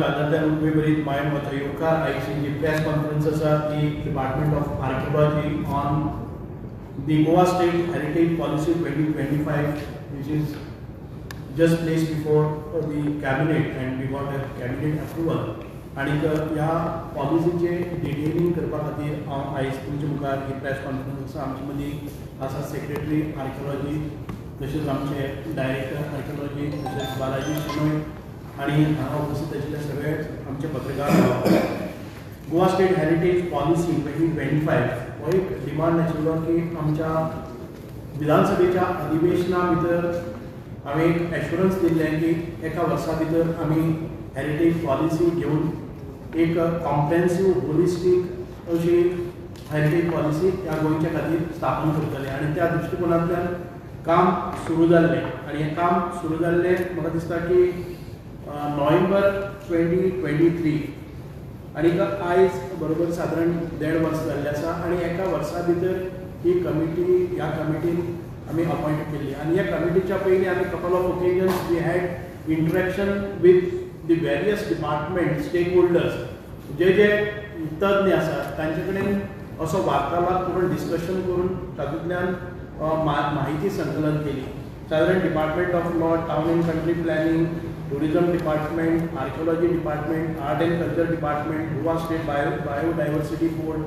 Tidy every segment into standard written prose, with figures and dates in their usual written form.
rather than Vibrit Mind Matayuka, I see the press conferences are the Department of Archaeology on the Goa State Heritage Policy 2025, which is just placed before the cabinet, and we got a cabinet approval. आणि ह्या पॉलिसीचे detailing करपा खातीर हांव आयज तुमचे मुखार ही press conference आमचे मदीं आसा सेक्रेटरी आर्किओलॉजी, तशेंच आमचे डायरेक्टर आर्किओलॉजी, तशेंच बालाजी शेनोय आणि हांगा उपस्थित आशिल्ले सगळे आमचे पत्रकार. गोवा स्टेट हेरिटेज पॉलिसी 2025 हो एक डिमांड आशिल्लो की आमच्या विधानसभेच्या अधिवेशना भितर हांवें एक एश्युरन्स दिल्लें की एका वर्सा भितर आमी हेरिटेज पॉलिसी घेवन एक कॉम्प्रेहेन्सिव होलिस्टीक अशी हेरिटेज पॉलिसी ह्या गोंयच्या खातीर स्थापन करतले आनी त्या दृश्टिकोनांतल्यान काम सुरू जाल्लें. आनी हें काम सुरू जाल्लें म्हाका दिसता की नोव्हेंबर 2023 आनी आयज बरोबर सादारण 1.5 वर्स जाल्लें आसा. आनी एका वर्सा भितर ही कमिटी ह्या कमिटीन आमी अपॉइंट केल्ली. आनी ह्या कमिटीच्या पयलीं आमी couple of occasions we had interaction with the various department stakeholders, जे तज्ञ आसात तांचे कडेन असो वार्तालाप करून डिस्कशन करून तातूंतल्यान माहिती संकलन केली. साधारण department of law, town end country planning, tourism department, archaeology department, art end culture department, Goa state biodiversity board,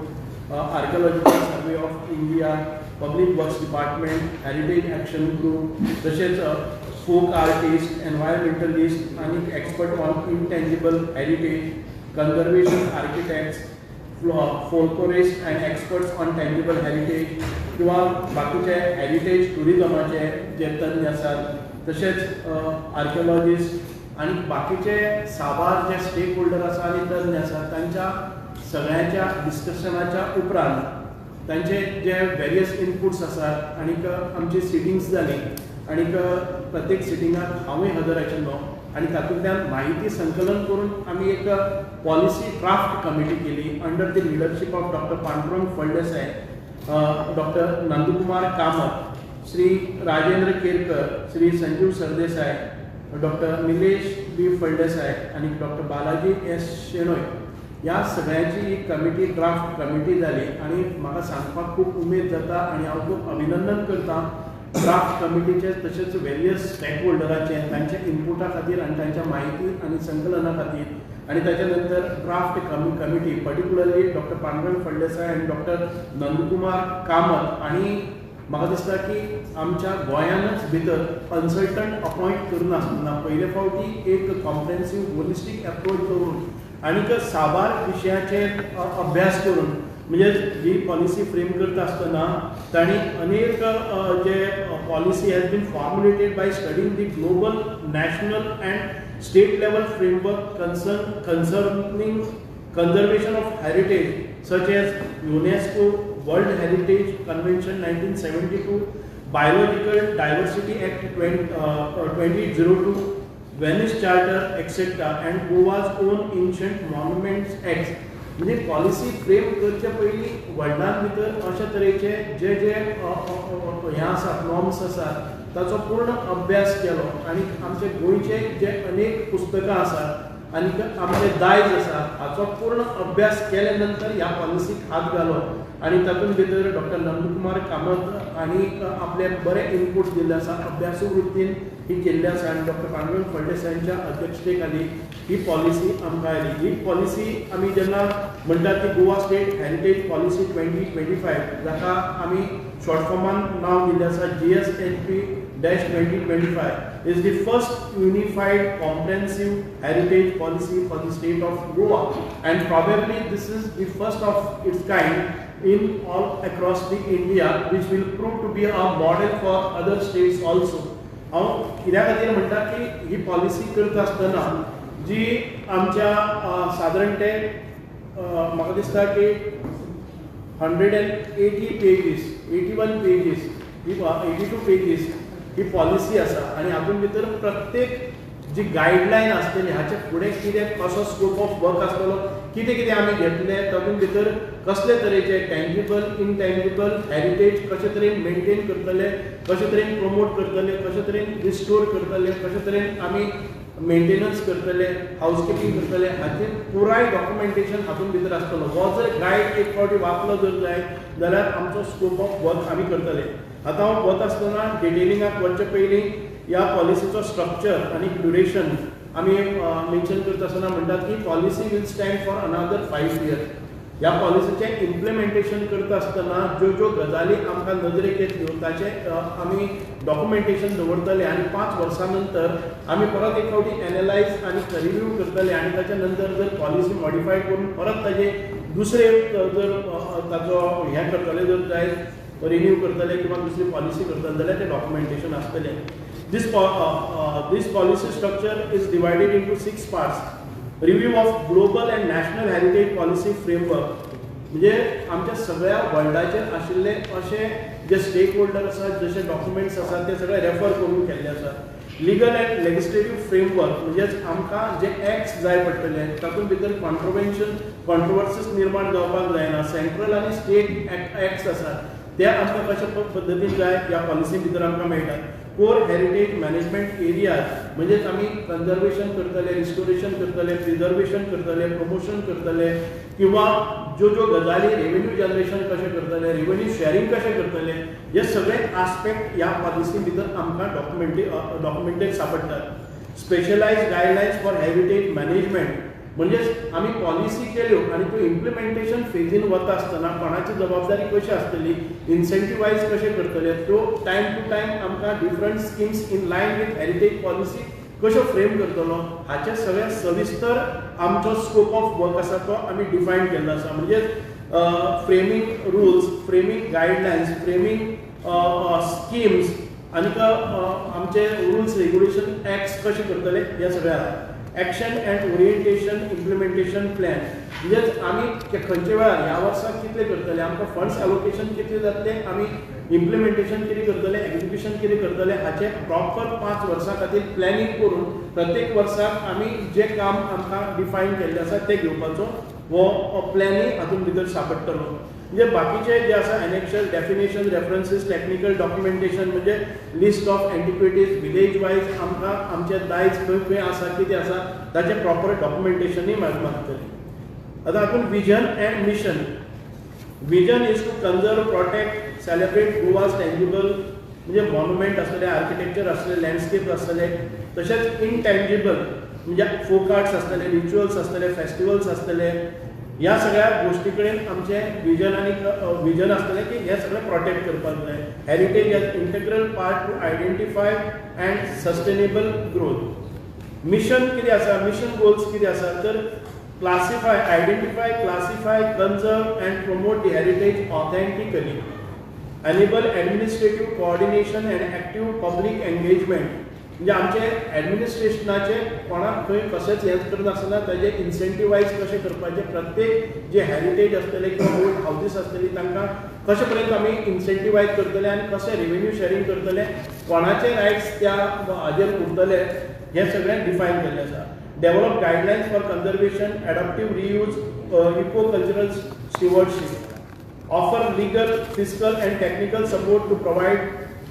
archaeological survey of India, public works department, heritage action group, तसेच folk artists, environmentalists आणि expert on intangible heritage, conservation architects, folklorists and experts on tangible heritage किंवा बाकीचे heritage टुरिजमाचे जे तज्ञ आसात, तसेच आर्किओलॉजिस्ट आणि बाकीचे साबार जे स्टेक होल्डर आसा आणि तज्ञ आसात तांच्या सगळ्यांच्या डिस्कशनाच्या उपरांत तांचे जे वेरियस इनपुट्स आसात आणि आमची सिटिंग्स जाली आणि प्रत्येक सिटिंगात हांवें हजर आशिल्लो आणि तातूंतल्यान माहिती संकलन करून आमी एक पॉलिसी ड्राफ्ट कमिटी केली under the leadership of doctor Pandurang Phaldesai, doctor Nandkumar Kamat, Shri Rajendra Kerkar, Shri Sanjeev Sardesai, doctor Nilesh B Phaldesai आणि डॉक्टर बालाजी एस शेनोय. ह्या सगळ्यांची एक कमिटी ड्राफ्ट कमिटी जाली आणि म्हाका सांगपाक खूब उमेद जाता आणि हांव खूब अभिनंदन करता ड्राफ्ट कमिटीचे तसेच वेरियस स्टेक होल्डरांचे तांच्या इनपुटा खातीर आणि तांच्या माहिती आणि संकलना खातीर. आणि त्याच्यानंतर draft committee particularly doctor Pandurang Phaldesai आणि डॉक्टर नंदकुमार कामत आणि म्हाका दिसता की आमच्या गोंयानच भितर कन्सल्टंट अपॉइंट करून आसतना पयले फावटी एक कॉम्प्रेहेन्सिव होलिस्टीक एप्रोच करून आणि साबार विशयाचेर अभ्यास करून म्हणजे जी पॉलिसी फ्रेम करता आसतना तांणी अनेक जे policy has been formulated by studying the global, national and state level framework concerning conservation of heritage such as UNESCO World Heritage Convention 1972, Biological Diversity Act 2002, Venice Charter, etc. and Goa's own Ancient Monuments Act. म्हणजे policy frame करचे पयलीं वर्ल्डान भितर अशा तरेचे जे जे हे आसात नॉर्म्स आसात ताचो पूर्ण अभ्यास केलो आणि आमचे गोंयचे जे अनेक पुस्तकां आसात आणि आमचे दायज आसा हाचो पूर्ण अभ्यास केले नंतर ह्या पॉलिसीक हात घालो आणि तातूंत भितर डॉक्टर नंदकुमार कामत आणि आपले बरे इनपुट्स दिल्ले आसा, अभ्यासू वृत्तीन ही केल्ली आसा आणि डॉक्टर पांडुरंग फळदेसायांच्या अध्यक्षते खाली ही पॉलिसी आमकां आयली. ही पॉलिसी आमी जेन्ना म्हणटात की गोवा स्टेट हेरिटेज पॉलिसी 2025 जाका आमी शॉर्ट फॉर्मान नांव दिल्लें आसा GSHP-2025 is the first unified comprehensive heritage policy for the state of Goa, and probably this is the first of its kind in all across the India, which will prove to be a model for other states also. हांव कित्या खातीर म्हणटा की ही policy करता आसतना जी आमच्या सादारण ते म्हाका दिसता की 180 पेजीस, 81 पेजीस, 82 पेजीस ही पॉलिसी आसा आणि हातूंत भितर प्रत्येक जी गायडलायन आसतली हाचे फुडें कितें कसो स्कोप ऑफ वर्क आसतलो, कितें कितें आमी घेतले, तातूंत भितर कसले तरेचे टँजिबल, इनटँजिबल हेरिटेज कशे तरेन मेंटेन करतले, कशे तरेन प्रमोट करतले, कशे तरेन रिस्टोर करतले, कशे तरेन आमी मेंटेनन्स करतले, हाऊसकीपिंग करतले, हाचेर पुराय डॉक्युमेंटेशन हातून भितर आसतलो. हो जर गायड एक फावटी वाचलो जर जाय जाल्यार आमचो स्कोप ऑफ वर्क आमी करतले. आतां हांव वता आसतना डिटेलिंगाक वचचे पयलीं ह्या पॉलिसीचो स्ट्रक्चर आनी ड्युरेशन आमी मेन्शन करता आसतना म्हणटात की policy will stand for another 5 years. ह्या पॉलिसीचें इम्प्लिमेंटेशन करता आसतना ज्यो गजाली आमकां नदरेक येतल्यो ताचें आमी डॉक्युमेंटेशन दवरतले आनी 5 वर्सां नंतर आमी परत एक फावटी एनालायज आनी रिव्यू करतले आनी ताच्या नंतर जर पॉलिसी मॉडिफाय करून परत ताजे दुसरे जर ताचो हें करतले जर जाय रिन्यू करतले किंवा दुसरी पॉलिसी करतले जाल्यार तें डॉक्युमेंटेशन आसतलें. This policy structure is divided into 6 parts. Review of global and national heritage policy framework. म्हणजे आमच्या सगळ्या वर्ल्डाचेर आशिल्ले अशे जे स्टेक होल्डर आसात, जसे डॉक्युमेंट्स आसात ते सगळे रेफर करून केल्ले आसात. लिगल एंड लेजिस्लेटिव्ह फ्रेमवर्क म्हणजेच आमकां जे एक्ट्स जाय पडटले तातूंत भितर कॉन्ट्रोवर्सीज निर्माण जावपाक जायना. सेंट्रल आनी स्टेट एक्ट्स आसात ते आमकां कशा पद्दतीन जाय ह्या पॉलिसी भितर आमकां मेळटात. कोर हेरिटेज मॅनेजमेंट एरियाज म्हणजेच आमी कन्जर्वेशन करतले, रिस्टोरेशन करतले, प्रिजर्वेशन करतले, प्रमोशन करतले किंवा ज्यो गजाली रेव्हेन्यू जनरेशन कशें करतले, रेव्हेन्यू शेअरिंग कशें करतले, हे सगळे आस्पेक्ट ह्या पॉलिसी भितर आमकां डॉक्युमेंटेड सापडटात. Specialized guidelines for heritage management म्हणजेच आमी पॉलिसी केल्यो आनी त्यो इम्प्लिमेंटेशन फेजीन वता आसतना कोणाची जबाबदारी कशी आसतली, इन्सेंटिवायज कशें करतले, त्यो टायम टू टायम आमकां different schemes in line with heritage policy कशो फ्रेम करतलो हाचे सगळे सविस्तर आमचो स्कोप ऑफ वर्क आसा तो आमी डिफायन केल्लो आसा. म्हणजे framing rules, framing guidelines, framing schemes आनी आमचे रूल्स रेग्युलेशन एक्ट्स कशे करतले हे सगळे आसा. Action end orientation implementation plan म्हणजेच आमी खंयचे वेळार ह्या वर्साक कितले करतले, आमकां फंड्स एलोकेशन कितले जातले, आमी इम्प्लिमेंटेशन कितें करतले, एक्झिक्युशन कितें करतले हाचे प्रॉपर 5 वर्सां खातीर प्लॅनिंग करून प्रत्येक वर्साक आमी जे काम आमकां डिफायन केल्लें आसा तें घेवपाचो हो प्लॅनिंग हातूंत भितर सापडटलो. म्हणजे बाकीचे जे आसा एनेक्शल, डेफिनेशन, रेफरन्सीस, टेक्निकल डॉक्युमेंटेशन म्हणजे list of antiquities, village wise आमकां आमचे दायज खंय खंय आसा कितें आसा ताचे प्रॉपर डॉक्युमेंटेशनूय मागतले. आतां हातूंत vision and mission. Vision is to conserve, protect, celebrate Goa's tangible म्हणजे मॉन्युमेंट आसतले, आर्किटेक्चर आसतले, लँडस्केप आसतले, तशेंच इनटेंजिबल म्हणजे फोक आर्ट्स आसतले, रिच्युअल्स आसतले, फेस्टिवल्स आसतले, ह्या सगळ्या गोष्टी कडेन आमचें विजन आसतलें की हे सगळें प्रोटेक्ट करपाक जाय. Heritage as integral part to identify and sustainable growth. Mission कितें आसा, मिशन गोल्स कितें आसा तर classify, identify, classify, conserve and promote the heritage authentically. Enable administrative coordination and active public engagement म्हणजे आमचे एडमिनिस्ट्रेशनाचे कोणाक खंय कशेंच हें करनासतना ताजे इन्सेंटिवायज कशें करपाचे, प्रत्येक जे हेरिटेज आसतले किंवा ओल्ड हावजीस आसतली तांकां कशे पर्यंत आमी इन्सेंटिवायज करतले आनी कशें रेव्हेन्यू शेअरिंग करतले, कोणाचे रायट्स त्या हाजेर उरतले हें सगळें डिफायन केल्लें आसा. Develop guidelines for conservation, adaptive reuse, eco cultural stewardship. Offer legal, fiscal and technical support to provide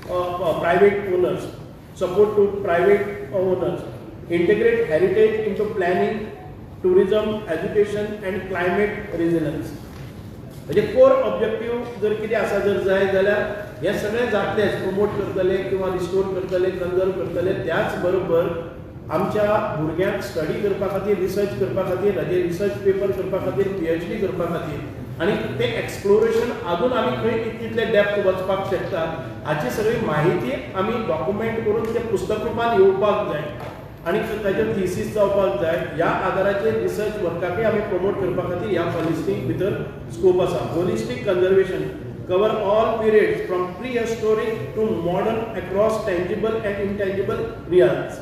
private owners. Support to private owners. Integrate heritage into planning, tourism, education and climate resilience. म्हणजे core objective जर कितें आसा जर जाय जाल्यार हे सगळे जातलेच, promote करतले किंवा रिस्टोर करतले, कन्जर्व करतले. त्याच बरोबर आमच्या भुरग्यांक स्टडी करपा खातीर, रिसर्च करपा खातीर, हाजे रिसर्च पेपर करपा खातीर, PhD करपा खातीर आनी तें एक्सप्लोरेशन आजून आमी खंय कितले डेप्थ वचपाक शकतात हाची सगळी माहिती आमी डॉक्युमेंट करून ते पुस्तक रुपान येवपाक जाय आनी ताचेर थिसीस जावपाक जाय. ह्या आदाराचेर रिसर्च वर्काकय आमी प्रमोट करपा खातीर ह्या पॉलिसी भितर स्कोप आसा. होलिस्टीक conservation cover all periods from prehistoric to modern across tangible and intangible realms.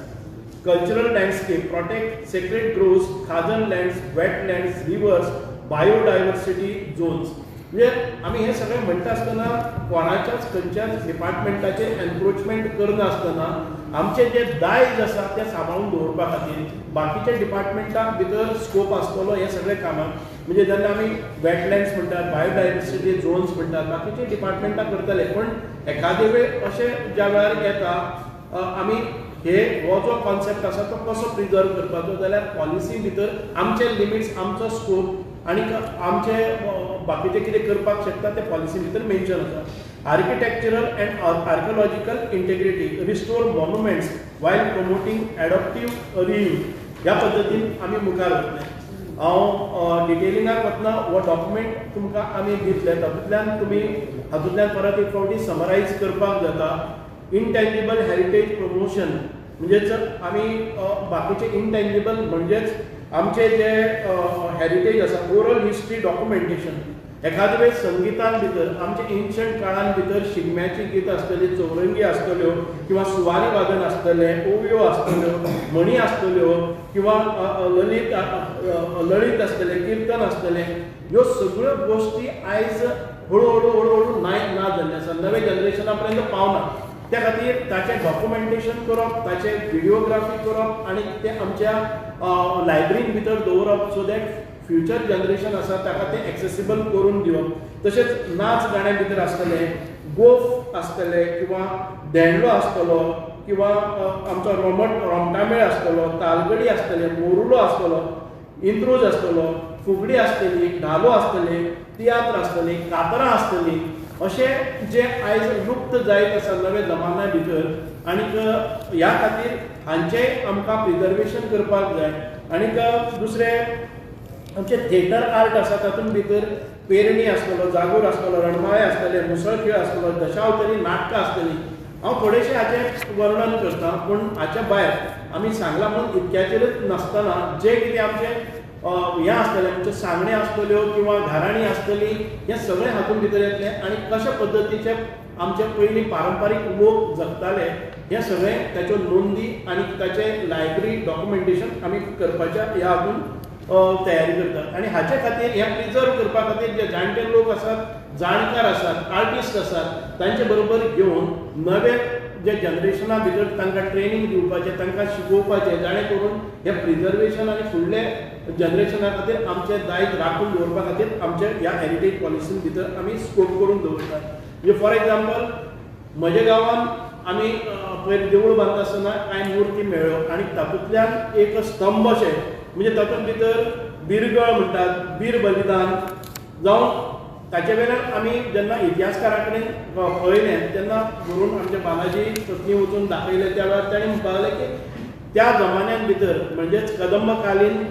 Cultural landscape, protect sacred groves, khazan lands, wetlands, rivers, biodiversity zones. म्हणजे आमी हे सगळे म्हणटा आसतना कोणाच्याच खंयच्याच डिपार्टमेंटाचे एनक्रोचमेंट करना आसतना आमचे जे दायज आसा ते सांबाळून दवरपा खातीर बाकीच्या डिपार्टमेंटाक भितर स्कोप आसतलो हे सगळे कामाक. म्हणजे जेन्ना आमी वेटलँड्स म्हणटात, बायोडायवर्सिटी झोन्स म्हणटात, बाकीचे डिपार्टमेंटाक करतले. पण एखादे वेळ अशें ज्या वेळार येता आमी हे हो जो कॉन्सेप्ट आसा तो कसो प्रिजर्व करपाचो जाल्यार पॉलिसी भितर आमचे लिमिट्स आमचो स्कोप आनी आमचे बाकीचे कितें करपाक शकता ते पॉलिसी भितर मेन्शन आसा architectural and archaeological integrity restore monuments while promoting adaptive reuse ह्या पद्दतीन आमी मुखार वतले हांव डिटेलिंगाक वतना हो डॉक्युमेंट तुमकां आमी दितले तातूंतल्यान तुमी हातूंतल्यान परत एक फावटी समरायज करपाक जाता इनटेंजिबल हेरिटेज प्रमोशन म्हणजेच आमी बाकीचे इनटेंजिबल म्हणजेच आमचे जे हेरिटेज आसा ओरल हिस्ट्री डॉक्युमेंटेशन एखादे वेळेस संगीतान भितर आमचे एन्शंट काळान भितर शिगम्याची गीत आसतली चौरंगी आसतल्यो किंवा सुवारी वादन आसतलें ओवयो आसतल्यो म्हणी आसतल्यो किंवा लळीत आसतलें कीर्तन आसतलें ह्यो सगळ्यो गोश्टी आयज हळू ना जाल्ले आसा नवे जनरेशना पर्यंत पावना त्या खातीर ताचें डॉक्युमेंटेशन करप ताचें व्हिडिओग्राफी करप आनी तें आमच्या लायब्ररीन भितर दवरप सो दॅट फ्युचर जनरेशन आसा ताका तें एक्सेसिबल करून दिवप तशेंच नाच गाण्या भितर आसतले गोफ आसतले किंवा देंडलो आसतलो किंवा आमचो रोमटामेळ आसतलो तालगडी आसतले मोरुलो आसतलो इंत्रोज आसतलो फुगडी आसतली धालो आसतले तियात्र आसतली कातरां आसतली अशें जे आयज लुप्त जायत आसा नवे जमान्या भितर आनीक ह्या खातीर हांचें आमकां प्रिजर्वेशन करपाक जाय आनीक दुसरें आमचे थिएटर आर्ट आसा तातूंत भितर पेरणी आसतलो जागोर आसतलो रणमाळे आसतले मुसळ खेळ आसतलो दशावतरी नाटकां आसतली हांव थोडेशें हाचें वर्णन करता पूण हाच्या भायर आमी सांगलां म्हणून इतक्याचेरच नासतना जे कितें आमचें हें आसतलें म्हणजे सांगणे आसतल्यो किंवा घराणी आसतली हें सगळें हातूंत भितर येतलें आनी कशा पद्दतीचे आमचे पयलीं पारंपारीक लोक जगताले हें सगळें ताच्यो नोंदी आनी ताचें लायब्ररी डॉक्युमेंटेशन आमी करपाच्या ह्या हातूंत तयारी करतात आनी हाचे खातीर हें प्रिजर्व करपा खातीर जे जाणटे लोक आसात जाणकार आसात आर्टिस्ट आसात तांचे बरोबर घेवन नवे जे जनरेशना भितर तांकां ट्रेनिंग दिवपाचें तांकां शिकोवपाचें जाणें करून हें प्रिजर्वेशन आनी फुडले जनरेशना खातीर आमचें दायज राखून दवरपा खातीर आमचे ह्या हेरिटेज पॉलिसीन भितर आमी स्कोप करून दवरतात म्हणजे फॉर एग्जाम्पल म्हज्या गांवान आमी पयर देवूळ बांदता आसतना कांय मुर्ती मेळ्ळ्यो आनी तातूंतल्यान एक स्तंभ अशें म्हणजे तातूंत भितर बिरगळ म्हणटात बीर बलिदान जावं ताचे वेल्यान आमी जेन्ना इतिहासकारा कडेन पळयलें तेन्ना व्हरून आमचे बालाजी पत्नी वचून दाखयलें त्या वेळार ताणें म्हणपाक लागलें की त्या जमान्यान भितर म्हणजेच कदंबकालीन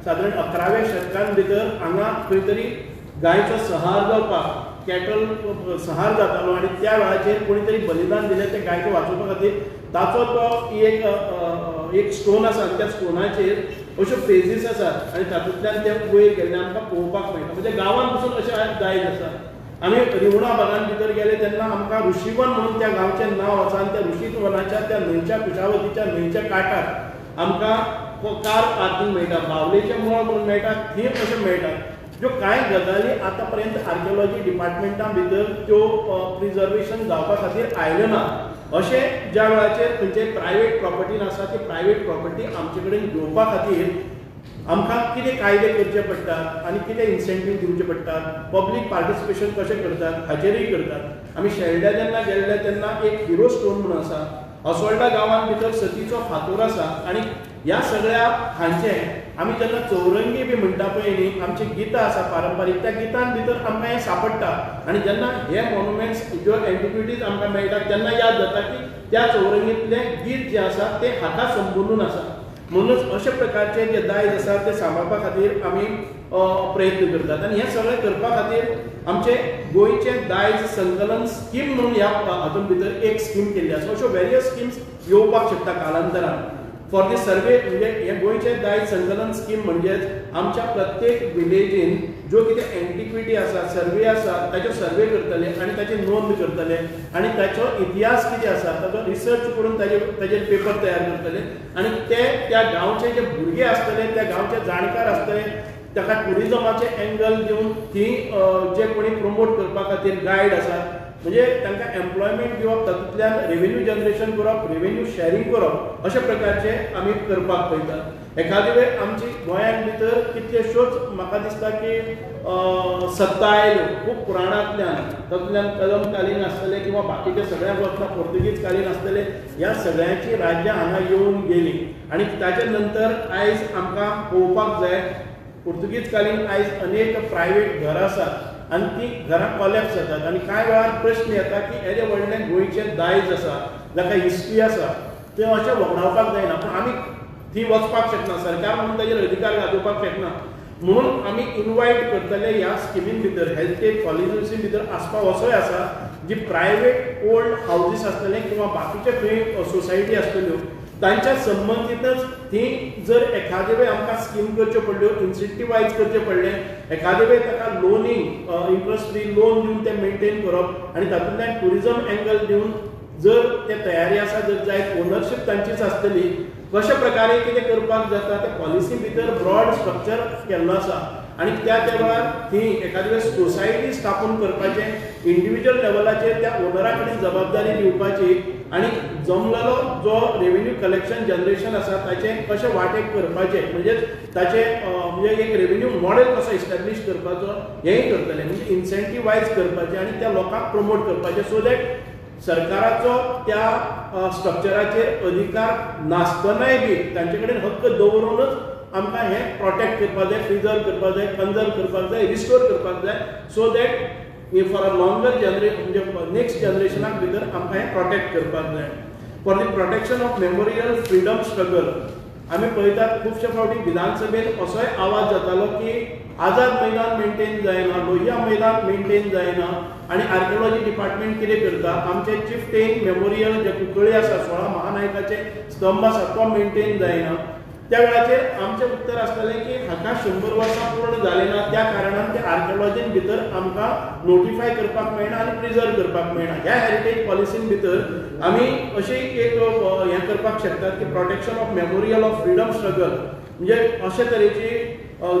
सादारण 11व्या शतकान भितर हांगा खंय तरी गायचो संहार जावपाक कॅटल संहार जातालो आनी त्या वेळाचेर कोणी तरी बलिदान दिलें तें गायके वाचोवपा खातीर ताचो तो एक स्टोन आसा त्या स्टोनाचेर अश्यो फेजीस आसात आनी तातूंतल्यान ते वयर गेल्ले आमकां पळोवपाक मेळटा म्हणजे गांवांत पसून अशें दायज आसा आमी रिवणा भागान भितर गेले तेन्ना आमकां ऋषीवन म्हणून त्या गांवचें नांव आसा आनी त्या ऋषीवनाच्या त्या न्हंयच्या कुशावतीच्या न्हंयच्या कांठार आमकां कार पार्किंग मेळटा बावलेचें मळ म्हणून मेळटा थंय अशें मेळटा ज्यो कांय गजाली आतां पर्यंत आर्किओलॉजी डिपार्टमेंटा भितर त्यो प्रिजर्वेशन जावपा खातीर आयल्यो ना अशें ज्या वेळाचेर खंयचे प्रायवेट प्रॉपर्टीन आसा ती प्रायवेट प्रॉपर्टी आमचे कडेन घेवपा खातीर आमकां कितें कायदे करचे पडटात आनी कितें इन्सेंटीव दिवचे पडटात पब्लीक पार्टिसिपेशन कशें करतात हाचेरूय करतात आमी शेल्ड्या जेन्ना गेल्ले तेन्ना एक हिरो स्टोन म्हणून आसा असोल्डा गांवांत भितर सतीचो फातर आसा आनी ह्या सगळ्या हांचें आमी जेन्ना चौरंगी बी म्हणटा पळय न्ही आमची गितां आसा पारंपारीक त्या गितां भितर आमकां हें सापडटा आनी जेन्ना हे मॉन्युमेंट्स ज्यो एंटिक्विटीज आमकां मेळटात तेन्ना याद जाता की त्या चौरंगीतलें गीत जें आसा तें हाका संबंदून आसा म्हणूनच अशा प्रकारचे जे दायज आसा ते सांबाळपा खातीर आमी प्रयत्न करतात आनी हें सगळें करपा खातीर आमचे गोंयचें दायज संकलन स्कीम म्हणून ह्या हातूंत भितर एक स्कीम केल्ली आसा अश्यो वेरियस स्किम्स येवपाक शकता कालांतरान फॉर दी सर्वे म्हणजे हे गोंयचें दायज संकलन स्कीम म्हणजेच आमच्या प्रत्येक विलेजीन ज्यो कितें एंटिक्विटी आसा सर्वे आसा ताचो सर्वे करतले आनी ताची नोंद करतले आनी ताचो इतिहास कितें आसा ताचो रिसर्च करून ताचेर पेपर तयार करतले आनी ते त्या गांवचे जे भुरगे आसतले त्या गांवचे जाणकार आसतले ताका टुरिजमाचे एंगल दिवन थंय जे कोणी प्रमोट करपा खातीर गायड आसा म्हणजे तांकां एम्प्लॉयमेंट दिवप, तातूंतल्यान रेव्हेन्यू जनरेशन करप, रेव्हेन्यू शेअरिंग करप, अशा प्रकारचे आमी करपाक पळयतात. एखादे वेळ आमची गोंयान भितर कितल्योश्योच म्हाका दिसता की सत्ता आयल्यो खूब पुराणांतल्यान, तातूंतल्यान कलमकालीन आसतले किंवा बाकीचे सगळ्या वखदां पोर्तुगीज कालीन आसतले, ह्या सगळ्यांची राज्यां हांगा येवन गेली आनी ताचे नंतर आयज आमकां पळोवपाक जाय पोर्तुगीज कालीन आयज अनेक प्रायवेट घरां आसात आनी ती घरां कॉलॅप्स जातात आनी कांय वेळार प्रश्न येता की येदे व्हडलें गोंयचें दायज आसा, जाका हिस्ट्री आसा, तें अशें वगडावपाक जायना. पूण आमी थी वचपाक शकना, सरकार म्हणून ताजेर अधिकार गाजोवपाक शकना. म्हणून आमी इन्वायट करतले ह्या स्किमीन भितर, हेरिटेज पॉलिसी भितर आसपाव असोय आसा जी प्रायवेट ओल्ड हाऊजीस आसतले किंवा बाकीचे खंय सोसायटी आसतल्यो तांच्या संबंधितच ती जर एखादे वेळ आमकां स्कीम करच्यो पडल्यो, इन्सेंटिवायज करचें पडलें, एखादे वेळ ताका लोनिंग इंट्रस्ट फ्री लोन दिवन तें मेंटेन करप आनी तातूंतल्यान टुरिजम एंगल दिवन जर ते तयारी आसा, जर जायत ओनरशीप तांचीच आसतली, कशा प्रकारे कितें करपाक जाता ते पॉलिसी भितर ब्रॉड स्ट्रक्चर केल्लो आसा. आनी त्या वेळार थी एखादे वेळ सोसायटी स्थापन करपाचें, इंडिविज्युअल लेवलाचेर त्या ओनरा कडेन जबाबदारी दिवपाची आनी जमलेलो जो रेव्हेन्यू कलेक्शन जनरेशन आसा ताचें कशें वांटेक करपाचें, म्हणजे ताचें म्हणजे एक रेव्हेन्यू मॉडेल कसो इस्टॅब्लीश करपाचो हेंय करतले. म्हणजे इन्सेंटिवायज करपाचें आनी त्या लोकांक प्रमोट करपाचें सो दॅट सरकाराचो त्या स्ट्रक्चराचेर अधिकार नासतनाय बी तांचे कडेन हक्क दवरूनच आमकां हें प्रोटेक्ट करपाक जाय, प्रिजर्व करपाक जाय, कन्जर्व करपाक जाय, रिस्टोर करपाक जाय, so that for a longer म्हणजे नेक्स्ट जनरेशनाक भितर आमकां हें प्रोटेक्ट करपाक जाय. For the protection of memorial freedom struggle आमी पळयतात खुबशे फावटी विधानसभेत असोय आवाज जातालो की आझाद मैदान मेंटेन जायना, लोहिया मैदान मेंटेन जायना आनी आर्किओलॉजी डिपार्टमेंट कितें करता, आमचे चिफ्टेन मेमोरियल जे कुंकळी आसा 16 महानायकाचे स्तंभ आसा तो मेंटेन जायना. त्या वेळाचेर आमचें उत्तर आसतलें की हाका 100 वर्सां पूर्ण जालें ना, त्या कारणान ते आर्किओलॉजीन भितर आमकां नोटिफाय करपाक मेळना आनी प्रिजर्व करपाक मेळना. ह्या हेरिटेज पॉलिसीन भितर आमी अशी एक हें करपाक शकतात की protection of memorial of freedom struggle, म्हणजे अशे तरेची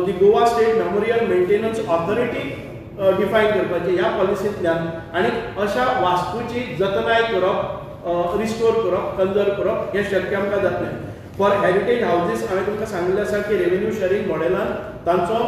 the Goa state memorial maintenance authority define करपाची ह्या पॉलिसींतल्यान आनी अशा वास्तूची जतनाय करप, रिस्टोर करप, कन्जर्व करप हें शक्य आमकां जातलें. फॉर हेरिटेज हाऊजीस हांवें तुमकां सांगिल्लें आसा की रेव्हेन्यू शेअरिंग मॉडेलान तांचो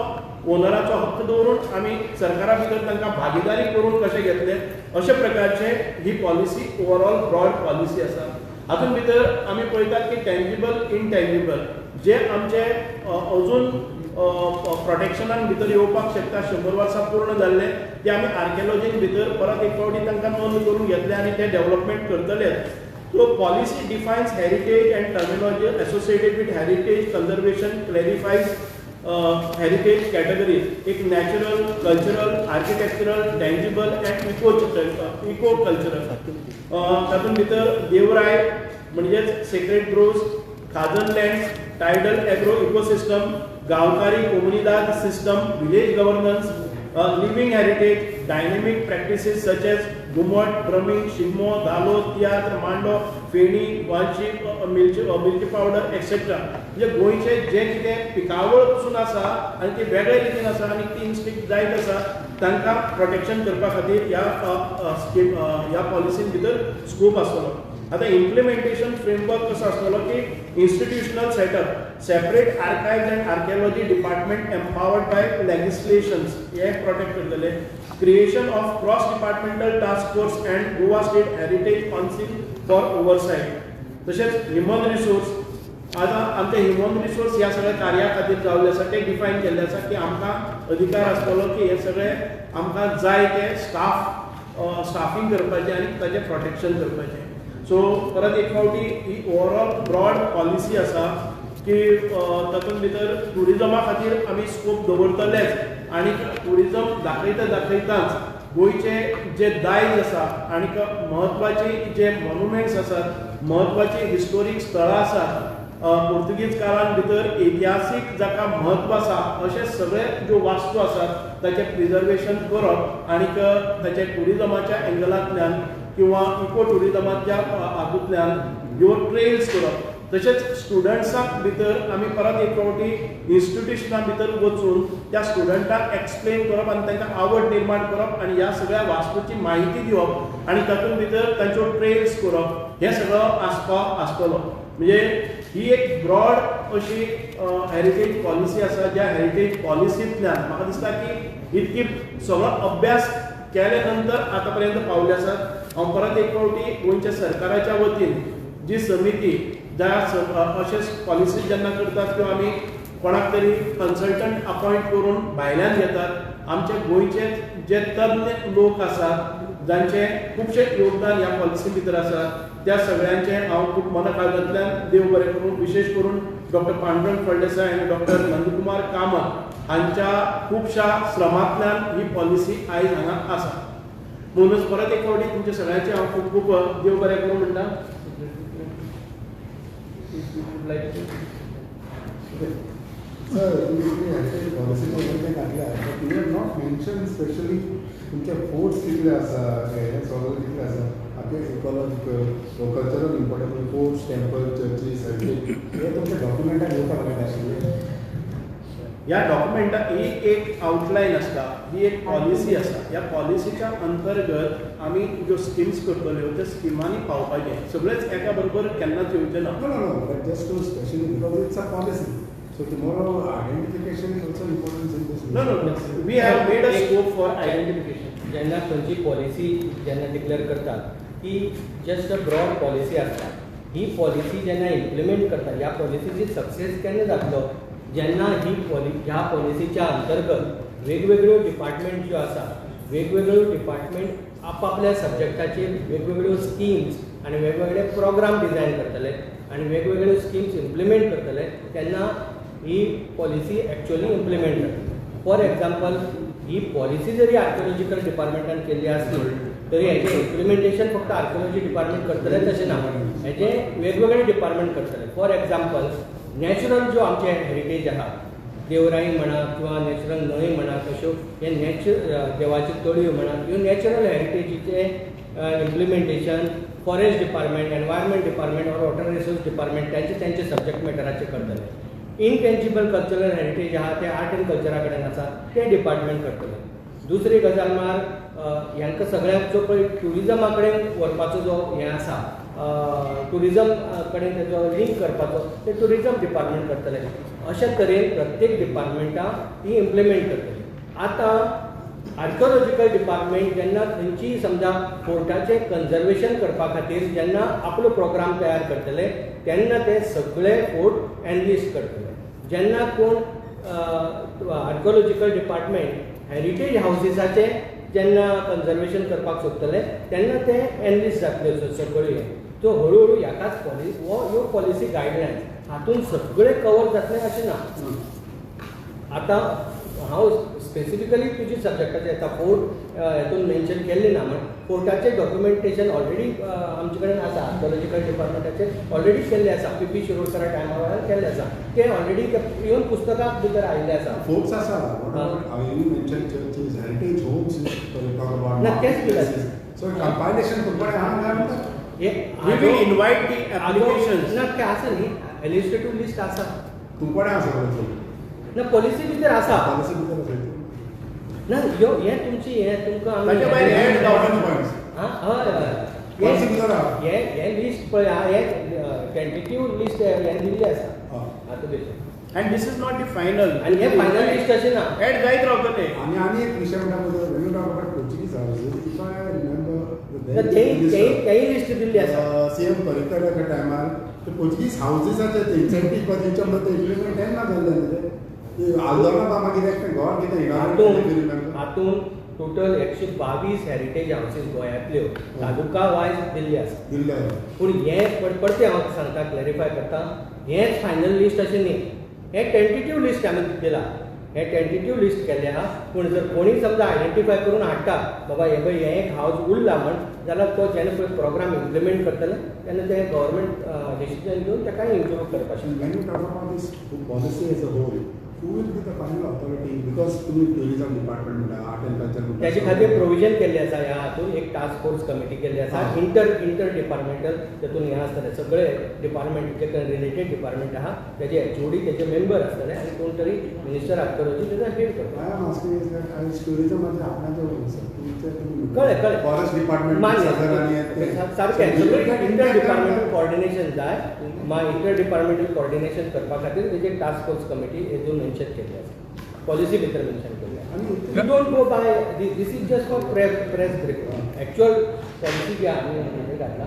ओनराचो हक्क दवरून आमी सरकारा भितर तांकां भागीदारी करून कशें घेतले, अशे प्रकारचे ही पॉलिसी ओवरऑल ब्रॉड पॉलिसी आसा. हातूंत भितर आमी पळयतात की टँजिबल इनटँजिबल जे आमचे अजून प्रोटेक्शनान भितर येवपाक शकता 100 वर्सां पूर्ण जाल्ले ते आमी आर्किओलॉजीन भितर परत एक फावटी तांकां नोंद करून घेतले आनी ते डेव्हलपमेंट करतले. So policy defines heritage and terminology associated with heritage conservation clarifies heritage categories. एक natural, cultural, architectural, tangible and eco cultural. तातूंत भितर देवराय म्हणजेच sacred groves, khazan lands, tidal agro ecosystem, gaonkari comunidade system, village governance, living heritage, dynamic practices such as ghumat, drumming, Shigmo, Dhalo, tiatr, मांडो, फेणी, वार्षिक, मिरची powder etcetera. म्हणजे गोंयचे जे कितें पिकावळ पसून आसा आनी ती वेगळे रितीन आसा आनी ती इन्स्टिक्ट जायत आसा तांकां प्रोटेक्शन करपा खातीर ह्या पॉलिसीन भितर स्कोप आसतलो. आतां इम्प्लिमेंटेशन फ्रेमवर्क कसो आसतलो की institutional setup, separate archives and archaeology department empowered by legislations हे प्रोटेक्ट करतले. Creation of cross departmental task force and Goa state heritage council for oversight. तशेंच ह्युमन रिसोर्स, आतां आमचे ह्युमन रिसोर्स ह्या सगळ्या कार्या खातीर जाल्ले आसा ते डिफायन केल्ले आसा की आमकां अधिकार आसतलो की हे सगळे आमकां जाय ते स्टाफींग करपाचें आनी ताचें प्रोटेक्शन करपाचें. सो परत एक फावटी ही ओवरऑल ब्रॉड पॉलिसी आसा की तातूंत भितर टुरिजमा खातीर आमी स्कोप दवरतलेच आनी टुरिजम दाखयताच गोंयचे जे दायज आसा आनी महत्वाची जे मॉन्युमेंट्स आसात, महत्वाची हिस्टोरीक स्थळां आसात, पोर्तुगीज काळान भितर इतिहासीक जाका म्हत्व आसा अशे सगळे ज्यो वास्तू आसात ताचें प्रिजर्वेशन करप आनी ताचे टुरिजमाच्या एंगलांतल्यान किंवा इको टुरिजमाच्या हातूंतल्यान ह्यो ट्रेल्स करप. तशेंच स्टुडंट्सांक भितर आमी परत एक फावटी इन्स्टिट्युशना भितर वचून त्या स्टुडंटाक एक्सप्लेन करप आनी तांकां आवड निर्माण करप आनी ह्या सगळ्या वास्तूची म्हायती दिवप आनी तातूंत भितर तांच्यो ट्रेल्स करप हे सगळो आसतलो. म्हणजे ही एक ब्रॉड अशी हेरिटेज पॉलिसी आसा, ज्या हेरिटेज पॉलिसींतल्यान म्हाका दिसता की इतकी सगळो अभ्यास केले नंतर आतां पर्यंत पावले आसात. हांव परत एक फावटी गोंयच्या सरकाराच्या वतीन जी समिती ज्या अशेच पॉलिसी जेन्ना करतात किंवा आमी कोणाक तरी कन्सल्टंट अपॉयंट करून भायल्यान घेतात, आमचे गोंयचे जे तज्ञ लोक आसात जांचे खुबशे योगदान ह्या पॉलिसी भितर आसा, त्या सगळ्यांचे हांव खूब मनाकाळजांतल्यान देव बरें करून, विशेष करून डॉक्टर पांडुरंग फळदेसाय आनी डॉक्टर नंदकुमार कामत हांच्या खुबशा श्रमांतल्यान ही पॉलिसी आयज हांगा आसा. म्हणूनच परत एक फावटी तुमच्या सगळ्यांचे हांव खूब खूब देव बरें करूं म्हणटा. Sir, policy not mentioned specially तुमचे फोर्ट्स कितले आसा, हे सगळे कितले आसा, आपले ecological cultural important forts, temple, churches हे तुमच्या डॉक्युमेंटाक येवपाक जाय आशिल्ले. ह्या डॉक्युमेंटाक ही एक आउटलायन आसता, ही एक पॉलिसी आसा. ह्या पॉलिसीच्या अंतर्गत आमी ज्यो स्किम्स करतल्यो त्या स्किमांनी पावपाचें. सगळेच एका बरोबर केन्नाच येवचें ना. No, but just to specially because it's a policy. So tomorrow identification is also important in this. No. We have made a scope for identification. जेन्ना खंयची पॉलिसी जेन्ना डिक्लेअर करतात ती जस्ट अ ब्रॉड पॉलिसी आसता. ही policy जेन्ना implement करतात, ह्या पॉलिसीची सक्सेस केन्ना जातलो जेन्ना ह्या पॉलिसीच्या अंतर्गत वेगवेगळ्यो डिपार्टमेंट ज्यो आसा, वेगवेगळ्यो डिपार्टमेंट आपापल्या सब्जेक्टाचेर वेगवेगळ्यो स्किम्स आनी वेगवेगळे प्रोग्राम डिझायन करतले आनी वेगवेगळ्यो स्किम्स इम्प्लिमेंट करतले, तेन्ना ही पॉलिसी एक्चुअली इम्प्लिमेंट जातली. फॉर एग्जाम्पल, ही पॉलिसी जरी आर्किओलॉजिकल डिपार्टमेंटान केल्ली आसली तरी हेजें इम्प्लिमेंटेशन फक्त आर्किओलॉजी डिपार्टमेंट करतले तशें ना, हेजें वेगवेगळे डिपार्टमेंट करतले. फॉर एग्जाम्पल, नॅचरल ज्यो आमचे हेरिटेज आहा, देवराई म्हणा किंवा नॅचरल न्हंय म्हणा, तश्यो हे देवाच्यो तळयो म्हणा, ह्यो नॅचरल हेरिटेजीचे implementation forest department, environment department और वॉटर रिसोर्स डिपार्टमेंट त्यांचे सब्जेक्ट मॅटराचेर करतले. इनटेंजिबल कल्चरल हेरिटेज आहा ते आर्ट एंड कल्चरा कडेन आसा, ते डिपार्टमेंट करतले. दुसरी गजाल म्हळ्यार हांकां सगळ्यांक जो पळय ट्युरिजमा कडेन व्हरपाचो जो हें आसा, ट्युरिजम कडेन तेजो लिंक करपाचो, ते ट्युरिजम डिपार्टमेंट करतले. अशे तरेन प्रत्येक डिपार्टमेंटा ती इम्प्लिमेंट करतली. आतां आर्किओलॉजिकल डिपार्टमेंट जेन्ना खंयची समजा फोर्टाचें कन्जर्वेशन करपा खातीर जेन्ना आपलो प्रोग्राम तयार करतले, तेन्ना ते सगळे फोर्ट एनलिस्ट करतले. जेन्ना कोण आर्किओलॉजिकल डिपार्टमेंट हेरिटेज हावजीसाचे जेन्ना कन्जर्वेशन करपाक सोदतले, तेन्ना ते एनलिस्ट जातले सगळ्यो. तो हळू ह्याकाच ह्यो पॉलिसी गायडलायन्स हातून सगळे कवर जातले अशें ना. आतां हांव स्पेसिफिकली तुजी सब्जेक्टाचेर येता. फोर्ट हेतून मेन्शन केल्लें ना, म्हण फोर्टाचें डॉक्युमेंटेशन ऑलरेडी आमचे कडेन आसा. आर्किओलॉजिकल डिपार्टमेंटाचेर ऑलरेडी केल्लें आसा. पी शिरोडकरा टायमा वेळार केल्लें आसा. ते ऑलरेडी इवन पुस्तकां भितर आयिल्ले आसा. फोर्ट्स आसा, मेन्शन चर्चीस, हेरिटेज होम्स, ना तेच कितें. सो कंपायलेशन करपाक हांगा We will invite the applications. ना ते आसा न्ही, एलिस्ट्रेटिव्ह लिस्ट आसा तुमकडे आसा ना, पॉलिसी भितर आसा पॉलिसी भितर आसा ना. हे तुमची हे तुमकां ताचे भायर हेड गव्हर्नमेंट पॉयंट्स. हय पॉलिसी भितर आहा. हे लिस्ट पळय हे टेंटेटिव्ह लिस्ट हे दिल्ली आसा आतां भितर. And this is not the final. आनी हे फायनल लिस्ट अशें ना. हेड जायत रावतले. आणि एक विषय म्हणटा Wien you talk about Portuguese houses, if I remember तेही लिस्ट दिल्ली आसा. सीएम पर्रिकर एका टायमार ते पोर्चुगीज हाऊसेसाचे तेंच्यांनी तेंच्या मदीं इम्प्लिमेंट केन्ना जाल्लें ते आंदोलनां मागीर एक गोवान कितें हातून टोटल 122 हेरिटेज हाऊसेस गोंयांतल्यो तालुका वायज दिल्ली आसा. दिल्ले पूण हे परते हांव सांगता, क्लॅरिफाय करता, हेच फायनल लिस्ट अशें न्ही. हे टेंटेटिव्ह लिस्ट आमी दिला. हे टेंटेटिव्ह लिस्ट केल्लें आहा. पूण जर कोणी समजा आयडेंटिफाय करून हाडटा बाबा हे पळय हे एक हावस उरला म्हण, जाल्यार तो जेन्ना पळय प्रोग्राम इम्प्लिमेंट करतले तेन्ना ते गव्हर्मेंट डिसिजन घेवन ताकाय इम्प्लिमेंट करपाचें. When you talk about this policy as a whole, who will be the final authority? Because तुम्ही टुरिझम डिपार्टमेंट म्हणटा आर्ट एंड कल्चर म्हणटा त्याचे खातीर प्रोविजन केल्लें आसा ह्या हातून एक टास्क फोर्स कमिटी केल्ली आसा इंटर डिपार्टमेंटल तातूंत हें आसतलें सगळे डिपार्टमेंट जे रिलेटेड डिपार्टमेंट आहा त्याचे HOD त्याचे मेंबर आसतले आनी कोण तरी मिनिस्टर आसतलो तेचा हेड करता I am asking is that I tourism मध्ये आपणाचे कळ्ळें फॉरेस्ट डिपार्टमेंट मान्य सारकें सगळें इंटर डिपार्टमेंटल कोऑर्डिनेशन जाय इंटर डिपार्टमेंटल कोऑर्डिनेशन करपा खातीर तेजे टास्क फोर्स कमिटी हेतून मेन्शन केल्ली आसा पॉलिसी भितर मेन्शन केल्ली आसा you don't go by this is just for press brief actual policy जी आमी घातला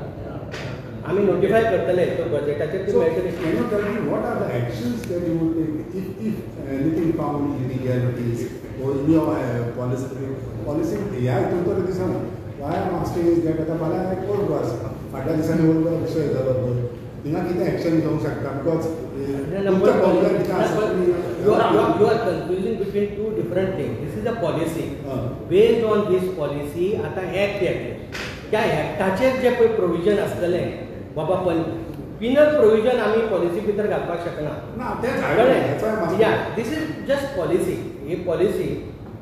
आमी नोटिफाय करतले तो बजेटाचेर ती So, मेळटली can you tell me what are the actions that you would take if anything found illegalities or in your policy? ह्या तुमकां दिसना why I am asking is that आता मला एक कोर्ट आसा फाटल्या दिसांनी वळखलो विशय जालो थिंगा कितें एक्शन घेवंक शकता because Number you are confusing between two different things. This is a policy. Based on this policy, आता ऍक्ट येतले त्या ऍक्टाचेर जे पळय प्रोविजन आसतले बाबा पिनल प्रोविजन आमी पॉलिसी भितर घालपाक शकना ना तेच कळ्ळें या दिस इज जस्ट पॉलिसी ही पॉलिसी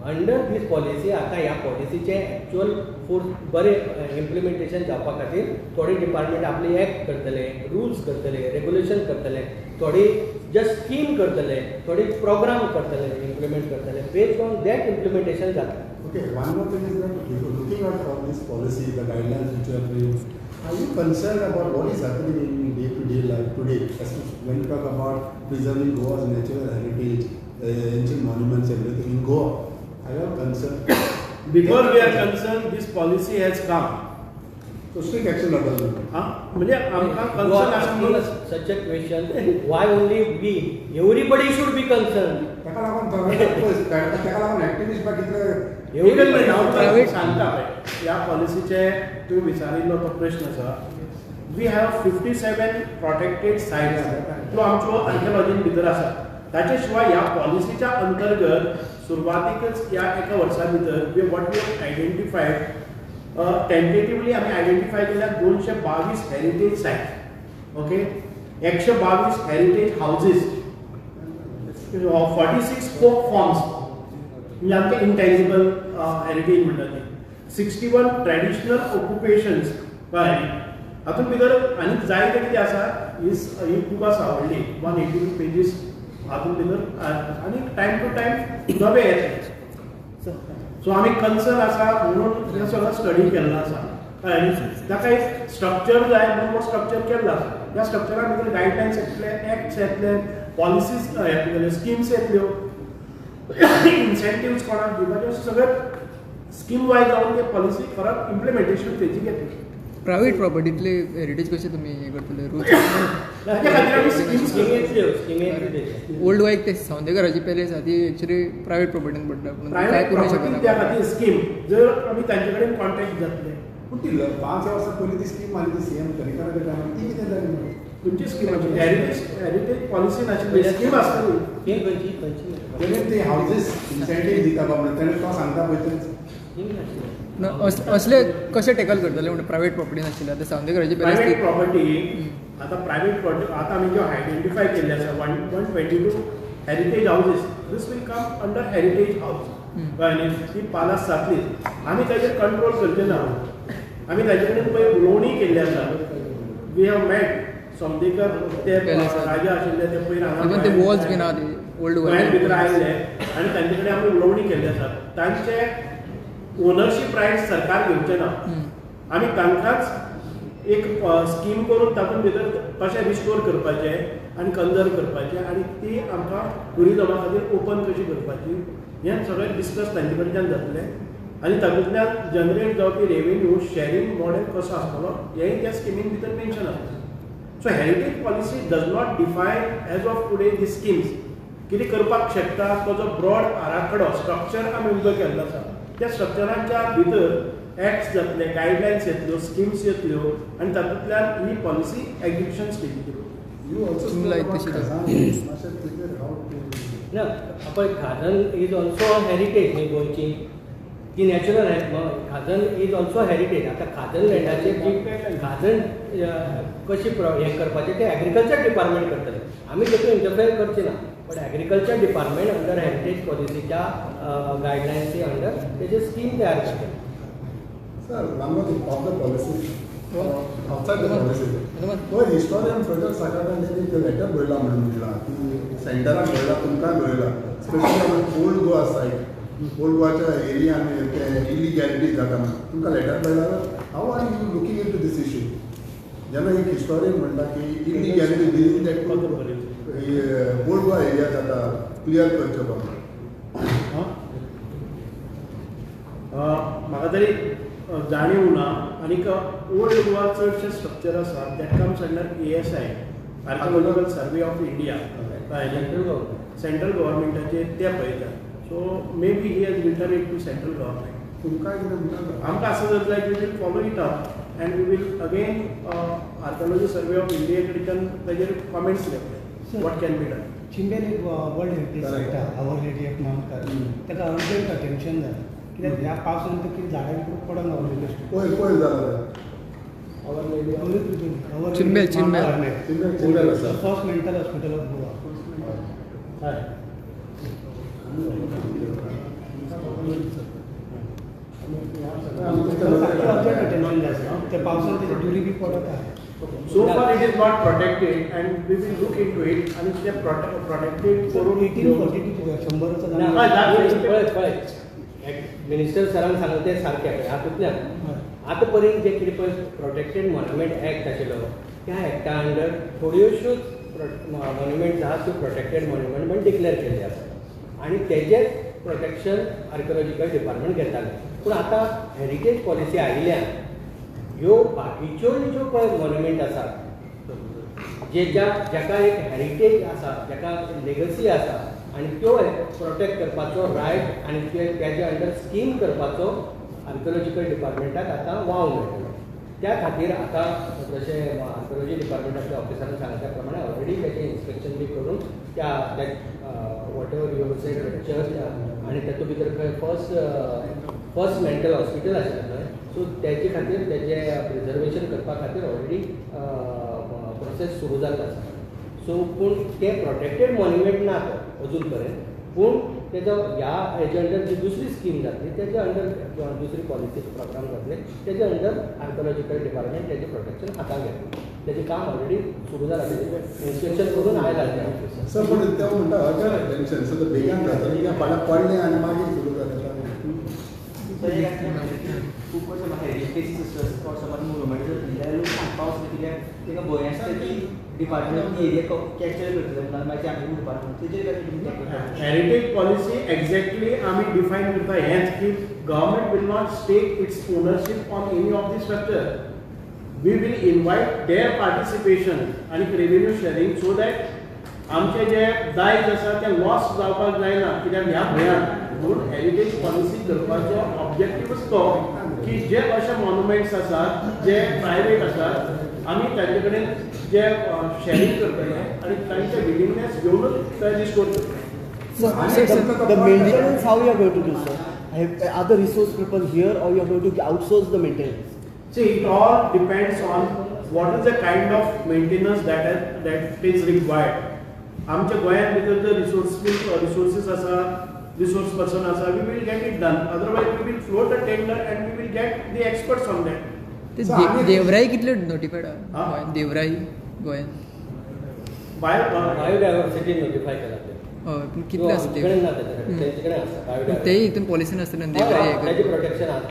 अंडर दीस पॉलिसी आता ह्या पॉलिसीचे एक्चुअल फोर्स बरे इम्प्लिमेंटेशन जावपा खातीर थोडे डिपार्टमेंट आपले ऍक्ट करतले रुल्स करतले रेग्युलेशन करतले थोडे जस्ट स्कीम करतले थोडे प्रोग्राम करतले इम्प्लिमेंट करतले बेस्ड ऑन दॅट इम्प्लिमेंटेशन जाता Okay, one more thing is that looking at all this policy, the guidelines which you have used, are you concerned about what is happening in day-to-day life today? When you talk about preserving Goa's natural heritage, ancient monuments, everything in Goa, are you concerned? Before we are concerned, this policy has come. So strict action available. म्हणजे आमकां You are concern asking आसा us such a question. Why only we? Everybody should be concerned. ताका लागून ताका लागून activist बा कितले एकच मिनिट हांव तुका सांगता पळय ह्या पॉलिसीचे तुवें विचारिल्लो तो प्रश्न आसा वी हॅव 57 प्रोटेक्टेड सायट्स त्यो आमच्यो आर्किओलॉजीन भितर आसा ताचे शिवाय ह्या पॉलिसीच्या अंतर्गत सुरवातीकच ह्या एका वर्सा भितर वॉट वी आयडेंटिफायड टेंटेटिवली आमी आयडेंटिफाय केल्या 222 heritage site okay 122 heritage houses 46 folk forms म्हणजे आमचे इंटेंजिबल हेरिटेज म्हणटात ती 61 ट्रेडिशनल ऑक्युपेशन्स कळ्ळें हातूंत भितर आनी जायते कितें आसा ही खूब आसा व्हडली 182 पेजीस हातूंत भितर आनी टायम टू टायम नवे येता सो आमी कन्सर्न आसा म्हणून हे सगळो स्टडी केल्लो आसा कळ्ळें ताका एक स्ट्रक्चर जाय म्हणून हो स्ट्रक्चर केल्लो आसा त्या स्ट्रक्चरा भितर गायडलायन्स येतले एक्ट्स येतले पॉलिसीज येतल्यो स्किम्स येतल्यो इन्सेंटिव्स कोणाक दिवपाचे अशें सगळें स्कीम वायज जावन ते पॉलिसी परत इम्प्लिमेंटेशन तेजी घेतली प्रायवेट प्रॉपर्टीतले हेरिटेज कशे तुमी हे करतले रूल्स ताचे खातीर आमी स्किम्स स्किमींतल्यो ओल्ड गोवाक ते सावंदेकराची पॅलेस आसा ती एक्चुअली प्रायवेट प्रॉपर्टीन पडटा पूण काय प्रायवेट करूंक प्रॉपर्टी त्या शकना खातीर स्कीम जर आमी तांचे कडेन कॉन्टॅक्ट जातले पूण ती 5 वर्सां पयलीं ती स्कीम आनी ती सीएम करिकाराच्या टायमार ती कितें जाली तुमची स्कीम हेरिटेज पॉलिसी नाशिल्ली स्कीम आसतली ही खंयची तेणे ते हाऊसेस इन्सेंटीव दिता गव्हर्मेंट तेणे तो सांगता पळय तें स्कीम नाशिल्ली असले कशे टॅकल करतले म्हणजे प्रायवेट प्रॉपर्टी नाशिल्ले आतां सावंदेकराची प्रायवेट पॅलेस प्रॉपर्टी आता प्रायवेट प्रॉपर्टी आता आमी ज्यो आयडेंटिफाय केल्ले आसा 122 heritage houses this will come under heritage house कळ्ळें ती पालास जातली आमी ताचेर कंट्रोल करचे ना आमी ताचे कडेन पळय उलोवणी केल्ली आसा वी हॅव मेट समदेकर ते राजा आशिल्ले ते पयर इवन ते वॉल्स बीन आहा ते ओल्ड गोंयांत भितर गोवा आयिल्ले आनी तांचे कडेन आमी उलोवणी केल्ली आसा तांचे ओनरशीप रायट्स सरकार घेवचे ना आमी तांकांच एक स्कीम करून तातूंत भितर कशें रिस्टोर करपाचे आनी कन्जर्व करपाचे आनी ती आमकां टुरिजमा खातीर ओपन कशी करपाची हें सगळें डिस्कस तांचे कडच्यान जातलें आनी तातूंतल्यान जनरेट जावपी रेवेन्यू शेअरिंग मॉडेल कसो आसतलो हेंय त्या स्किमीन भितर मेन्शन आसतलें so heritage policy does not define as of today the schemes कितें करपाक शकता तो जो ब्रॉड आराखडो स्ट्रक्चर आमी उबो केल्लो आसा त्या स्ट्रक्चराच्या भितर एक्ट्स जातले गायडलायन्स येतल्यो स्किम्स येतल्यो आनी तातूंतल्यान ही पॉलिसी एग्जिक्युशन स्टेजीचेर you also like this is ना पळय खाजन इज ऑल्सो हेरिटेज न्ही गोंयची ती नॅचरल खाजन इज ऑल्सो हेरिटेज आतां खाजन लँडाचेर जी खाजन कशी हें करपाचें तें एग्रिकल्चर डिपार्टमेंट करतले आमी तेतून इंटरफेर करचे ना but agriculture department under heritage पॉलिसीच्या गायडलायन्सी अंडर त्याचे स्कीम तयार करते. Sir, one more thing, of the policy, outside the policy, तो हिस्टोरियन फ्रेडर साकारांनी एक लेटर बरयला म्हणून म्हटला की सेंटराक बरयला तुमकां बरयला specially old Goa side old गोवाच्या एरियान ते इलिगॅलिटी जाता म्हणून तुमकां लेटर बरयला how are you looking into this issue जेन्ना एक हिस्टोरियन म्हणटा की illegality that old Goa area जाता क्लियर करचे बाबा म्हाका तरी जाणीव ना आनीक ओल्ड गोवा चडशे स्ट्रक्चर आसा that comes under ASI archaeological survey of India central गव्हर्मेंटाचे ते पळयतात so may be he has return it to central government तुमकां कितें म्हणटा आमकां असं जाता like we will follow it up and we will again archaeology survey of India कडच्यान ताजेर कमेंट्स घेतले वॉट कॅन बी डन. चिंबेन एक वर्ल्ड हेरिटेज सायट आहा Our Lady of Mount Carmel ताका अर्जंट अटेन्शन जाय कित्याक ह्या पावसान तर कितें झाडां बिडां पडना पळय पळय जालें चिंबेल चिंबेल आसा first mental hospital of Goa. Urgent attention जाय सर त्या पावसान तेजे ड्युरी बी पडत आहा. So far it is not protected and we will look into it and it's protected करून 1842 100 मिनिस्टर सरान सांगले ते सारकें हातूंतल्यान आतां पर्यंत जे कितें पळय प्रोटेक्टेड मॉन्युमेंट एक्ट आशिल्लो त्या एक्टा अंडर थोड्योश्योच मॉन्युमेंट्स आहा त्यो प्रोटेक्टेड मॉन्युमेंट म्हणून डिक्लेअर केल्ले आसा आनी तेजेच प्रोटेक्शन आर्किओलॉजिकल डिपार्टमेंट घेताले. पूण आतां हेरिटेज पॉलिसी आयिल्ल्यान ह्यो बाकीच्यो ज्यो पळय मॉन्युमेंट आसात जाका एक हेरिटेज आसा जाका लेगसी आसा आनी त्यो प्रोटेक्ट करपाचो रायट आनी तेजे अंडर स्कीम करपाचो आर्किओलॉजिकल डिपार्टमेंटाक आतां वाव मेळटलो. त्या खातीर आतां जशें आर्किओलॉजी डिपार्टमेंटाच्या ऑफिसरान सांगल्या प्रमाणे ऑलरेडी तेजें इन्स्पेक्शन बी करून त्या what ever you sed church आनी तातूंत भितर खंय फर्स्ट मेंटल हॉस्पिटल आशिल्लें थंय सो तेजे खातीर तेजें प्रिजर्वेशन करपा खातीर ऑलरेडी प्रोसेस सुरू जाता आसा. सो पूण ते प्रोटेक्टेड मॉन्युमेंट ना अजून पर्यंत पूण तेजो ह्या हेजे अंडर जी दुसरी स्कीम जातली तेजे अंडर किंवा दुसरी पॉलिसी प्रोग्राम जातले तेजे अंडर आर्किओलॉजिकल डिपार्टमेंट तेजें प्रोटेक्शन हातांत घेतलें. तेजें काम ऑलरेडी सुरू जालां इन्स्पेक्शन करून आयलां तें ऑफिसार. सर पण ते म्हणटा अर्जंट टेन्शन सो ते बेगीन जाता कित्याक फाल्यां पडलें आनी मागीर सुरू जाता. खूप वर्ष हेरिटेज समज मुवमेंट जाल्यार लोक सांगपाक वचना कित्याक ताका भंय आसता की डिपार्टमेंट एरिया कॅप्चर करतले मागीर आमी डिपार्टमेंट तेजेर हेरिटेज पॉलिसी एक्झॅक्टली आम्ही डिफाईन करता हेच की government will not stake its ownership on any of the structure. We will invite their participation आणि रेव्हेन्यू शेअरिंग सो दॅट आमचे जे दायज आसा ते लॉस जावपाक जायना कित्याक ह्या भंयान म्हणून हेरिटेज पॉलिसी करपाचो ऑब्जेक्टिव्ह तो की जे अशे मॉन्युमेंट्स आसात जे प्रायवेट आसात आमी तांचे कडेन जे शेअरिंग करतले आनी तांचे विलिंगनेस घेवनूच ते रिस्टोर करतले. The maintenance, how you are going to do, sir? Are the resource people here, or you are going to outsource the maintenance? See, it all depends on what is the kind of maintenance that is required. आमच्या गोंयांत भितर जर resources आसा resource person asa, we will get it done. Otherwise, we will float a tender and we will get the experts on that. देवराई कितले notified आहा देवराई गोंयांत biodiversity notify केला ते हय पूण कितले आसा तिकडे ना तेजे कडेन आसा बायोडायव्हर्सिटी ते हितून पॉलिसीन आसतना देवराई तेजे प्रोटेक्शन आसा.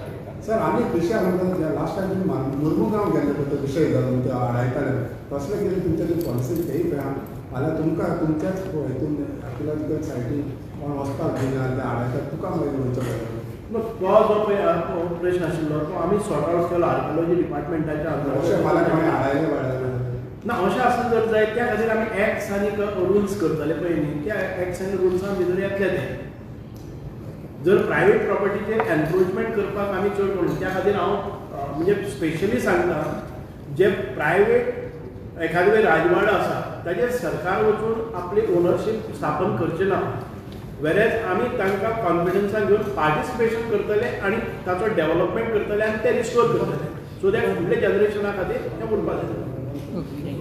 सर आनी विशय म्हणटा लास्ट टायम तुमी मुर्मुगांव गेल्ले पळय तो विशय जालो ते आडायताले तसले कितें तुमचे जे पॉलिसी तेय पळय जाल्यार तुमकां तुमच्याच हितून आर्किओलॉजिकल सायटीन कोण वचपाक दिना ते आडायतात तुका मागीर वयचो पडटलो. तो जो पळय प्रश्न आशिल्लो तो आमी सॉर्ट आउट केलो आर्किओलॉजी डिपार्टमेंटाच्या अशें फाल्यां कोणें आडायले वाडयले ना अशें आसूं जर जायत त्या खातीर आमी एक्ट्स आनी रुल्स करतले पळय न्ही त्या एक्ट्स आनी रुल्सां भितर येतले ते. जर प्रायवेट प्रॉपर्टीचेर एनक्रोचमेंट करपाक आमी चड करून त्या खातीर हांव म्हणजे स्पेशली सांगता जे प्रायवेट एखादे राजवाडो आसा ताजेर सरकार वचून आपली ओनरशीप स्थापन करचें ना. वेरेज आमी तांकां कॉन्फिडन्सान घेवन पार्टिसिपेशन करतले आनी ताचो डेव्हलपमेंट करतले आनी ते रिस्टोर करतले सो दॅट फुडल्या जनरेशना खातीर तें उरपाक जाय.